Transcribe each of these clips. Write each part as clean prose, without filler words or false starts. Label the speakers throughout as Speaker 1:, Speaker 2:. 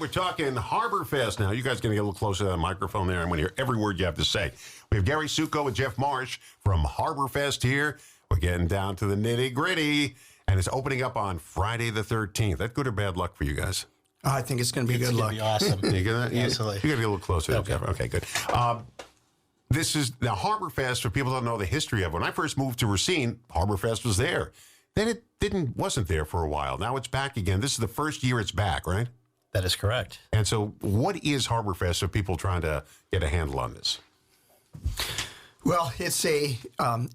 Speaker 1: we're talking Harborfest now. You guys going to get a little closer to that microphone there. I'm going to hear every word you have to say. We have Gary Succo and Jeff Marsh from Harborfest here. We're getting down to the nitty-gritty, and it's opening up on Friday the 13th. That good or bad luck for you guys?
Speaker 2: I think it's going to be good luck.
Speaker 3: It's going to be awesome.
Speaker 1: You got to
Speaker 3: Absolutely.
Speaker 1: get a little closer.
Speaker 3: Okay.
Speaker 1: Jeff. Okay, good. This is now Harborfest. For people who don't know the history of it, when I first moved to Racine, Harborfest was there. Then it wasn't there for a while. Now it's back again. This is the first year it's back, right?
Speaker 3: That is correct.
Speaker 1: And so, what is Harborfest for people trying to get a handle on this?
Speaker 2: Well, it's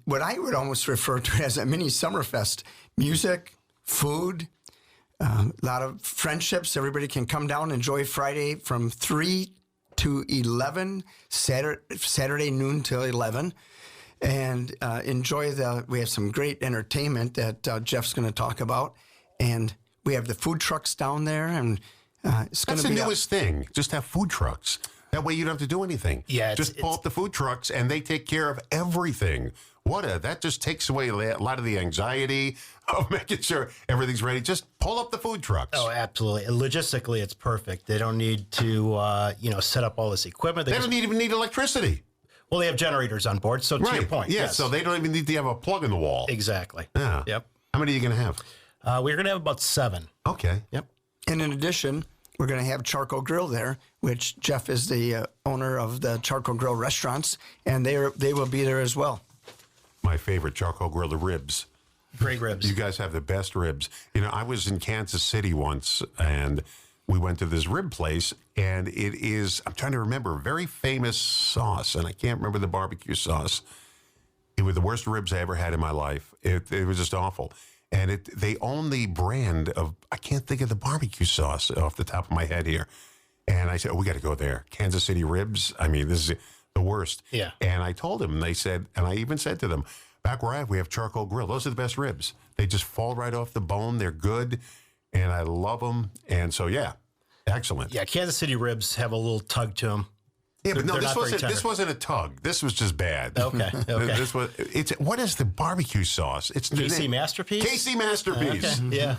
Speaker 2: what I would almost refer to as a mini Summerfest. Music, food, a lot of friendships. Everybody can come down and enjoy Friday from 3 to 11, Saturday noon till 11, and enjoy we have some great entertainment that Jeff's going to talk about. And we have the food trucks down there, and it's going to be...
Speaker 1: That's the newest thing. Just have food trucks. That way you don't have to do anything.
Speaker 3: Yeah,
Speaker 1: just pull up the food trucks and they take care of everything. That just takes away a lot of the anxiety of making sure everything's ready. Just pull up the food trucks.
Speaker 3: Oh, absolutely. Logistically, it's perfect. They don't need to, set up all this equipment.
Speaker 1: They don't even need electricity.
Speaker 3: Well, they have generators on board. So to your point,
Speaker 1: yeah.
Speaker 3: yes.
Speaker 1: So they don't even need to have a plug in the wall.
Speaker 3: Exactly.
Speaker 1: Yeah.
Speaker 3: Yep.
Speaker 1: How many are you going to have?
Speaker 3: We're going to have about 7.
Speaker 1: Okay.
Speaker 3: Yep.
Speaker 2: And in addition, we're going to have Charcoal Grill there, which Jeff is the owner of the Charcoal Grill restaurants, and they will be there as well.
Speaker 1: My favorite, Charcoal Grill, the ribs.
Speaker 3: Great ribs.
Speaker 1: You guys have the best ribs. I was in Kansas City once, and we went to this rib place, and it is, I'm trying to remember, a very famous sauce, and I can't remember the barbecue sauce. It was the worst ribs I ever had in my life. It was just awful. And they own the brand of, I can't think of the barbecue sauce off the top of my head here. And I said, we got to go there. Kansas City ribs. I mean, this is the worst.
Speaker 3: Yeah.
Speaker 1: And I told them, and they said, and I even said to them, back where we have Charcoal Grill. Those are the best ribs. They just fall right off the bone. They're good. And I love them. And so, yeah, excellent.
Speaker 3: Yeah, Kansas City ribs have a little tug to them.
Speaker 1: Yeah, but no,
Speaker 3: They're
Speaker 1: this wasn't a tug. This was just bad.
Speaker 3: Okay.
Speaker 1: What is the barbecue sauce? It's
Speaker 3: KC Masterpiece?
Speaker 1: KC Masterpiece.
Speaker 3: Okay. Yeah.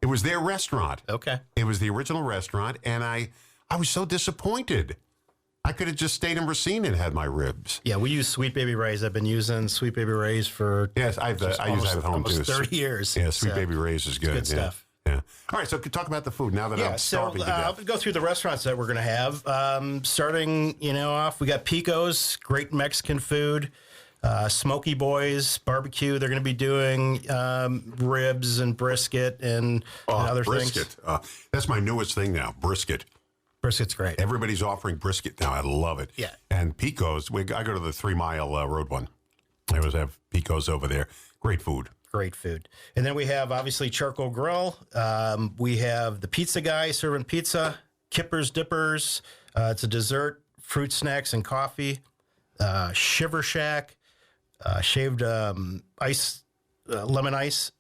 Speaker 1: It was their restaurant.
Speaker 3: Okay.
Speaker 1: It was the original restaurant, and I was so disappointed. I could have just stayed in Racine and had my ribs.
Speaker 3: Yeah, we use Sweet Baby Ray's. I've been using Sweet Baby Ray's for
Speaker 1: I use that at home too.
Speaker 3: 30 years.
Speaker 1: Yeah, Sweet Baby Ray's is good.
Speaker 3: Good stuff.
Speaker 1: Yeah. All right, so talk about the food now that I'm starving to death.
Speaker 3: I'll go through the restaurants that we're going to have. Starting, off, we got Pico's, great Mexican food. Smoky Boys barbecue. They're going to be doing ribs and brisket and other
Speaker 1: brisket.
Speaker 3: things.
Speaker 1: That's my newest thing now, brisket.
Speaker 3: Brisket's great.
Speaker 1: Everybody's offering brisket now. I love it.
Speaker 3: Yeah.
Speaker 1: And Pico's, I go to the 3 Mile road one. I always have Pico's over there. Great food.
Speaker 3: Great food. And then we have, obviously, Charcoal Grill. We have the Pizza Guy serving pizza, Kippers Dippers. It's a dessert, fruit snacks, and coffee. Shiver Shack, shaved ice, lemon ice.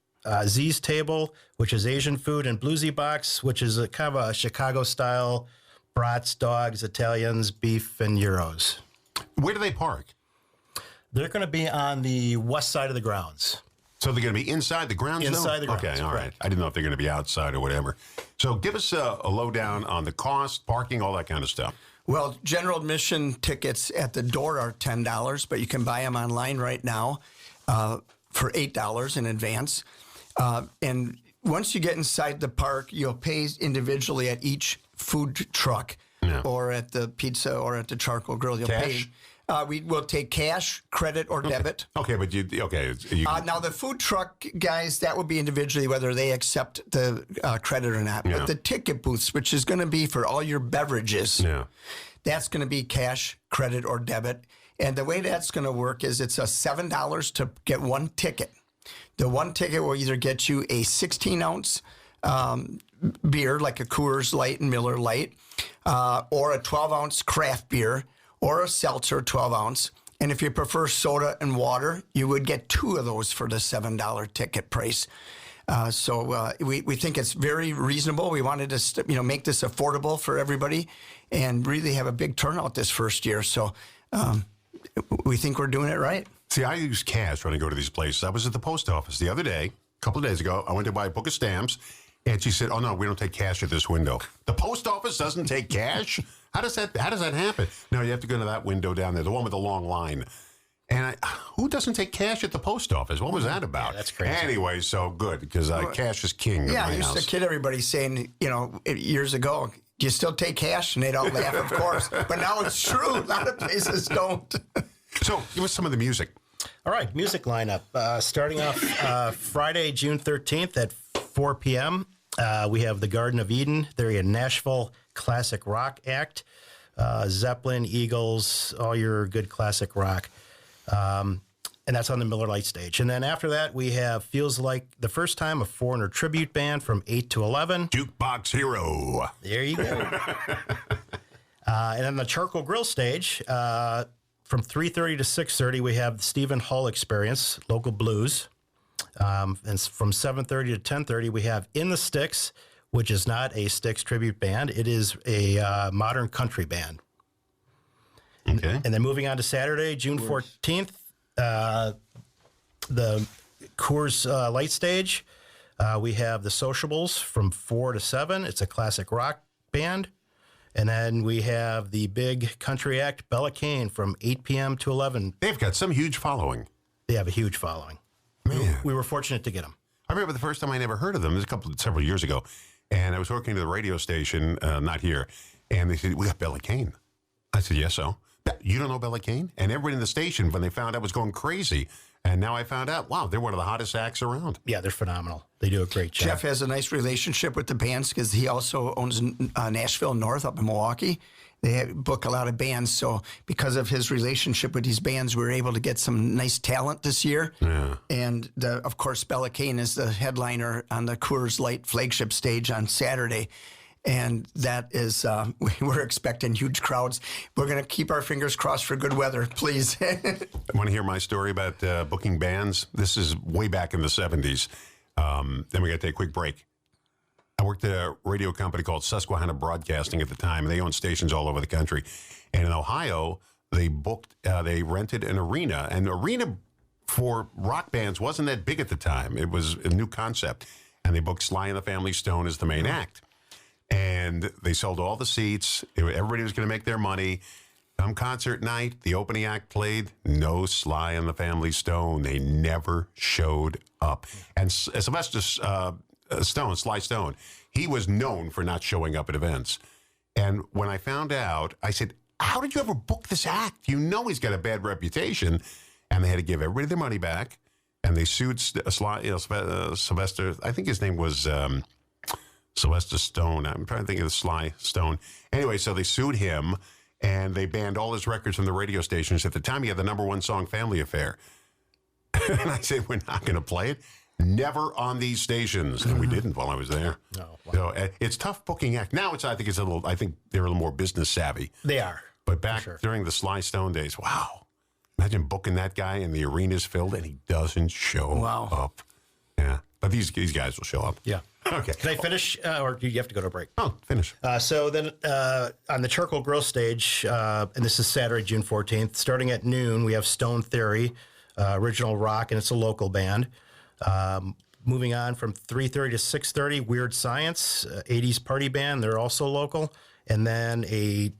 Speaker 3: Z's Table, which is Asian food, and Bluesy Box, which is a kind of a Chicago-style brats, dogs, Italians, beef, and gyros.
Speaker 1: Where do they park?
Speaker 3: They're going to be on the west side of the grounds.
Speaker 1: So they're going to be inside the grounds?
Speaker 3: Inside the grounds,
Speaker 1: Okay, all right.
Speaker 3: correct.
Speaker 1: I didn't know if they're going to be outside or whatever. So give us a lowdown on the cost, parking, all that kind of stuff.
Speaker 2: Well, general admission tickets at the door are $10, but you can buy them online right now for $8 in advance. And once you get inside the park, you'll pay individually at each food truck or at the pizza or at the Charcoal Grill. You'll
Speaker 1: Cash?
Speaker 2: pay. We will take cash, credit, or debit.
Speaker 1: Okay, but
Speaker 2: Now, the food truck guys, that would be individually whether they accept the credit or not.
Speaker 1: Yeah.
Speaker 2: But the ticket booths, which is going to be for all your beverages, that's going to be cash, credit, or debit. And the way that's going to work is it's a $7 to get one ticket. The one ticket will either get you a 16-ounce beer, like a Coors Light and Miller Light, or a 12-ounce craft beer, or a seltzer 12-ounce. And if you prefer soda and water, you would get 2 of those for the $7 ticket price. So we think it's very reasonable. We wanted to make this affordable for everybody and really have a big turnout this first year. So we think we're doing it right.
Speaker 1: See, I use cash when I go to these places. I was at the post office the other day, a couple of days ago. I went to buy a book of stamps, And she said, "Oh no, we don't take cash at this window. The post office doesn't take cash. How does that happen? No, you have to go to that window down there, the one with the long line." And who doesn't take cash at the post office? What was that about?
Speaker 3: Yeah, that's crazy.
Speaker 1: Anyway, so good, because cash is king.
Speaker 2: Yeah,
Speaker 1: at
Speaker 2: I
Speaker 1: my
Speaker 2: used
Speaker 1: house.
Speaker 2: to kid everybody saying, years ago, do you still take cash? And they'd all laugh, of course. But now it's true. A lot of places don't.
Speaker 1: So give us some of the music.
Speaker 3: All right, music lineup. Starting off Friday, June 13th at 4 p.m., we have the Garden of Eden. They're a Nashville classic rock act. Zeppelin, Eagles, all your good classic rock. And that's on the Miller Lite stage. And then after that, we have Feels Like the First Time, a Foreigner tribute band from 8 to 11.
Speaker 1: Jukebox Hero.
Speaker 3: There you go. And on the Charcoal Grill stage, from 3:30 to 6:30, we have the Stephen Hull Experience, local blues. And from 7:30 to 10:30, we have In the Sticks, which is not a Styx tribute band. It is a modern country band.
Speaker 1: Okay.
Speaker 3: And then moving on to Saturday, June 14th, the Coors Light stage. We have the Sociables from 4 to 7. It's a classic rock band. And then we have the big country act, Bella Kane, from 8 p.m. to 11.
Speaker 1: They've got some huge following.
Speaker 3: They have a huge following.
Speaker 1: Man.
Speaker 3: We were fortunate to get them.
Speaker 1: I remember the first time I never heard of them. It was several years ago. And I was working at the radio station, not here. And they said, "We got Bella Kane." I said, "Yes, so." "You don't know Bella Kane?" And everybody in the station, when they found out, was going crazy. And now I found out, wow, they're one of the hottest acts around.
Speaker 3: Yeah, they're phenomenal. They do a great job.
Speaker 2: Jeff has a nice relationship with the bands because he also owns Nashville North up in Milwaukee. They book a lot of bands. So because of his relationship with these bands, we were able to get some nice talent this year.
Speaker 1: Yeah.
Speaker 2: And of course, Bella Kane is the headliner on the Coors Light flagship stage on Saturday. And that is, we're expecting huge crowds. We're going to keep our fingers crossed for good weather, please.
Speaker 1: Want to hear my story about booking bands? This is way back in the 70s. Then we got to take a quick break. I worked at a radio company called Susquehanna Broadcasting at the time, and they owned stations all over the country. And in Ohio, they rented an arena. And the arena for rock bands wasn't that big at the time. It was a new concept. And they booked Sly and the Family Stone as the main act. And they sold all the seats. Everybody was going to make their money. Come concert night, the opening act played. No Sly and the Family Stone. They never showed up. And Sylvester Sly Stone, he was known for not showing up at events. And when I found out, I said, "How did you ever book this act? You know he's got a bad reputation." And they had to give everybody their money back. And they sued Sylvester. I think his name was Sylvester Stone. I'm trying to think of the Sly Stone. Anyway, so they sued him, and they banned all his records from the radio stations. At the time, he had the #1 song, Family Affair. And I said, "We're not going to play it. Never on these stations." And we didn't while I was there.
Speaker 3: Oh, wow.
Speaker 1: So it's tough booking act. Now I think they're a little more business savvy.
Speaker 3: They are.
Speaker 1: But back during the Sly Stone days, wow. Imagine booking that guy and the arena's filled and he doesn't show up. Yeah. But these guys will show up.
Speaker 3: Yeah.
Speaker 1: Okay.
Speaker 3: Can I finish, or do you have to go to break?
Speaker 1: Oh, finish.
Speaker 3: So then on the Charcoal Grill stage, and this is Saturday, June 14th, starting at noon, we have Stone Theory, original rock, and it's a local band. Moving on from 3:30 to 6:30, Weird Science, 80s party band. They're also local. And then a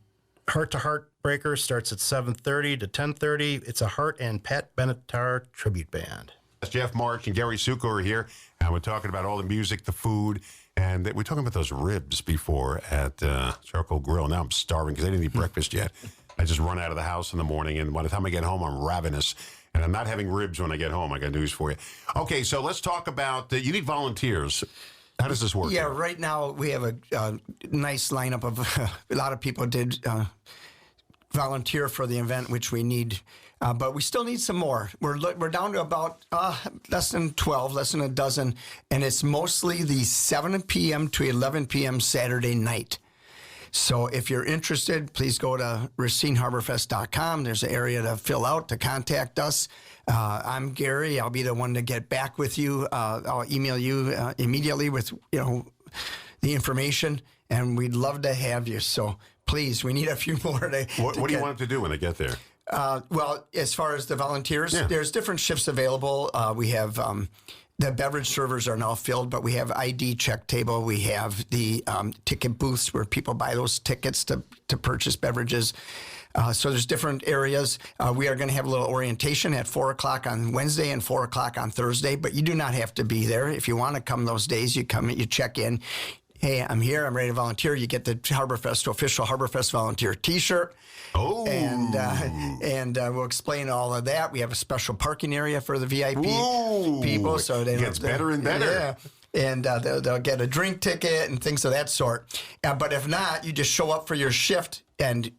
Speaker 3: Heart to Heart Breaker starts at 7:30 to 10:30. It's a Hart and Pat Benatar tribute band.
Speaker 1: Jeff March and Gary Succo are here, and we're talking about all the music, the food, and we're talking about those ribs before at Charcoal Grill. Now I'm starving because I didn't eat breakfast yet. I just run out of the house in the morning, and by the time I get home, I'm ravenous. And I'm not having ribs when I get home. I got news for you. Okay, so let's talk about, you need volunteers. How does this work?
Speaker 2: Yeah, right now we have a nice lineup of, a lot of people did volunteer for the event, which we need. But we still need some more. We're down to about less than 12, less than a dozen, and it's mostly the 7 p.m. to 11 p.m. Saturday night. So if you're interested, please go to RacineHarborfest.com. There's an area to fill out to contact us. I'm Gary. I'll be the one to get back with you. I'll email you immediately with the information, and we'd love to have you. So please, we need a few more.
Speaker 1: What do you want them to do when they get there?
Speaker 2: Well, as far as the volunteers, there's different shifts available. We have The beverage servers are now filled, but we have ID check table. We have the ticket booths where people buy those tickets to purchase beverages. So there's different areas. We are going to have a little orientation at 4 o'clock on Wednesday and 4 o'clock on Thursday, but you do not have to be there. If you want to come those days, you come, you check in. Hey, I'm here. I'm ready to volunteer. You get the Harborfest official Harborfest volunteer T-shirt.
Speaker 1: Oh,
Speaker 2: and we'll explain all of that. We have a special parking area for the VIP people, so
Speaker 1: it gets better and better.
Speaker 2: Yeah. And they'll get a drink ticket and things of that sort. But if not, you just show up for your shift, and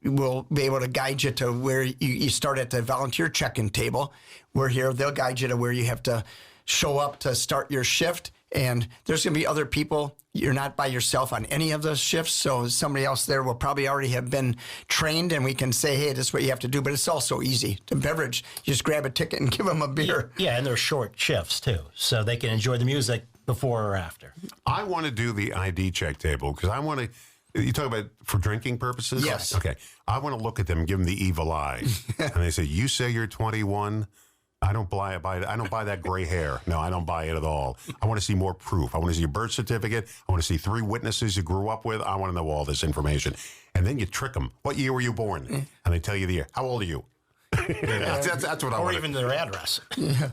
Speaker 2: we'll be able to guide you to where you start at the volunteer check-in table. We're here. They'll guide you to where you have to show up to start your shift. And there's going to be other people. You're not by yourself on any of those shifts, so somebody else there will probably already have been trained, and we can say, hey, this is what you have to do. But it's also easy. The beverage, you just grab a ticket and give them a beer.
Speaker 3: Yeah, and they're short shifts, too, so they can enjoy the music before or after.
Speaker 1: I want to do the ID check table because I want to. You talk about for drinking purposes?
Speaker 2: Yes.
Speaker 1: Okay. I want to look at them and give them the evil eye. And they say, you say you're 21? I don't buy it. I don't buy that gray hair. No, I don't buy it at all. I want to see more proof. I want to see your birth certificate. I want to see 3 witnesses you grew up with. I want to know all this information. And then you trick them. What year were you born? And they tell you the year. How old are you? That's what I want.
Speaker 3: Or even their address.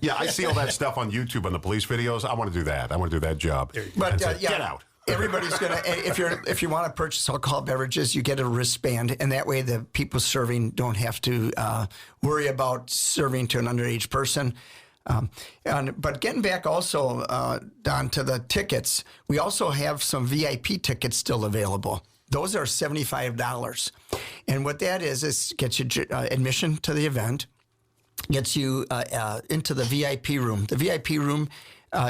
Speaker 1: Yeah, I see all that stuff on YouTube on the police videos. I want to do that. I want to do that job.
Speaker 2: But
Speaker 1: say, get out.
Speaker 2: Everybody's gonna. If you want to purchase alcohol beverages, you get a wristband, and that way the people serving don't have to worry about serving to an underage person. But getting back also, Don, to the tickets, we also have some VIP tickets still available. Those are $75, and what that is gets you admission to the event, gets you into the VIP room. The VIP room.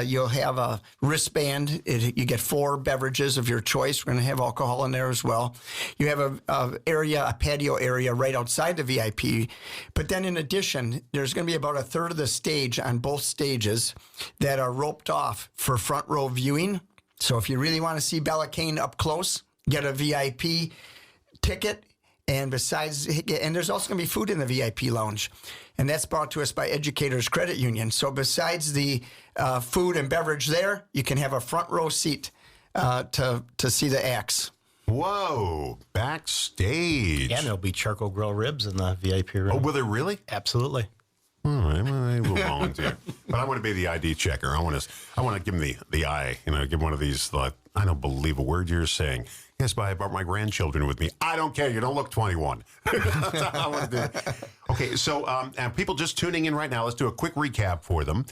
Speaker 2: You'll have a wristband. You get 4 beverages of your choice. We're going to have alcohol in there as well. You have a patio area right outside the VIP. But then in addition, there's going to be about a third of the stage on both stages that are roped off for front row viewing. So if you really want to see Bella Kane up close, get a VIP ticket. And there's also going to be food in the VIP lounge. And that's brought to us by Educators Credit Union. So besides the food and beverage there, you can have a front row seat to see the acts.
Speaker 1: Whoa, backstage.
Speaker 3: Yeah, and there'll be charcoal grill ribs in the VIP room.
Speaker 1: Oh, will there really?
Speaker 3: Absolutely.
Speaker 1: All right, well, I will volunteer. But I want to be the ID checker. I want to give him the eye, give one of these, I don't believe a word you're saying. Yes, but I brought my grandchildren with me. I don't care. You don't look 21. I want to do. Okay, so and people just tuning in right now, let's do a quick recap for them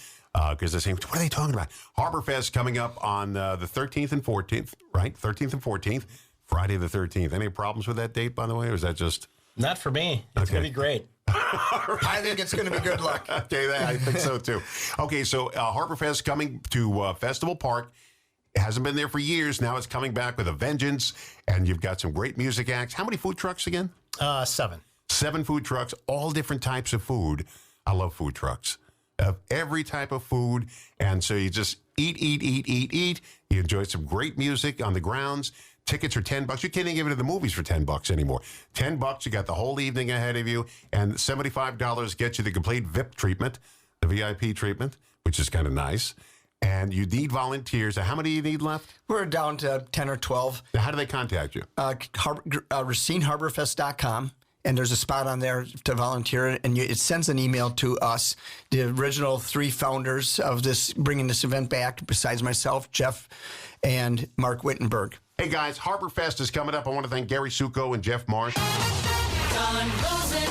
Speaker 1: because they're saying, what are they talking about? Harborfest coming up on the 13th and 14th, right? 13th and 14th, Friday the 13th. Any problems with that date, by the way, or is that just...
Speaker 3: Not for me. It's going to be great.
Speaker 2: I think it's going to be good luck.
Speaker 1: Okay, I think so, too. Okay, so Harborfest coming to Festival Park. It hasn't been there for years. Now it's coming back with a vengeance, and you've got some great music acts. How many food trucks again?
Speaker 3: 7.
Speaker 1: 7 food trucks, all different types of food. I love food trucks. Every type of food. And so you just eat. You enjoy some great music on the grounds. Tickets are $10. You can't even give it to the movies for $10 anymore. $10, you got the whole evening ahead of you. And $75 gets you the complete VIP treatment, the VIP treatment, which is kind of nice. And you need volunteers. How many do you need left?
Speaker 2: We're down to 10 or 12.
Speaker 1: Now, how do they contact you?
Speaker 2: RacineHarborfest.com. And there's a spot on there to volunteer, and it sends an email to us, the original 3 founders of this, bringing this event back, besides myself, Jeff, and Mark Wittenberg.
Speaker 1: Hey, guys, Harborfest is coming up. I want to thank Gary Succo and Jeff Marsh.
Speaker 4: Don Rosen